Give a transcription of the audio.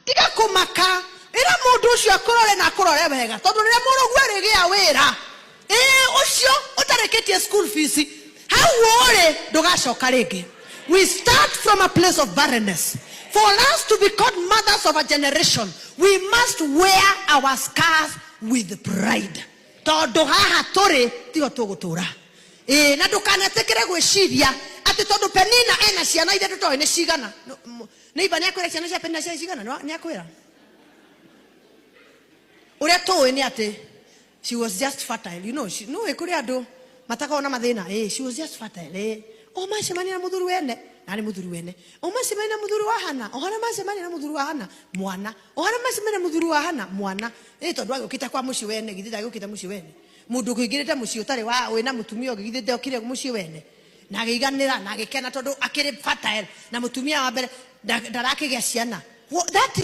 tiga kumaka ira mundu ucio akurore na akurore wega tondu rire murugu arigia wira ucio utareketie school fees how ore ndugacoka ringi. We start from a place of barrenness. For us to be called mothers of a generation, we must wear our scars with pride. Tondu haha turi tiho tugutura. Na ndukanatekere gwiciria ati tondu Penina ena ciana ithatu toy ni cigana. Neiba ni akwira ciana cia Penina cia cigana ni akwira. Uria toy ni ati she was just fertile. You know, no ekuri andu matakaona mathina. She was just fertile. O macemania na muthuru wene nari muthuru wene o macemania na muthuru wa Hana o hana macemania na muthuru wa Hana mwana o hana macemania na muthuru wa Hana mwana tondu agukita kwa muci wene githita agukita muci wene mundu kuingirite muci utari wa wina mutumia ogithite okire muci wene na giganira na gikena tondu akiri fertile na mutumia wa mbere ndarakigea ciana. That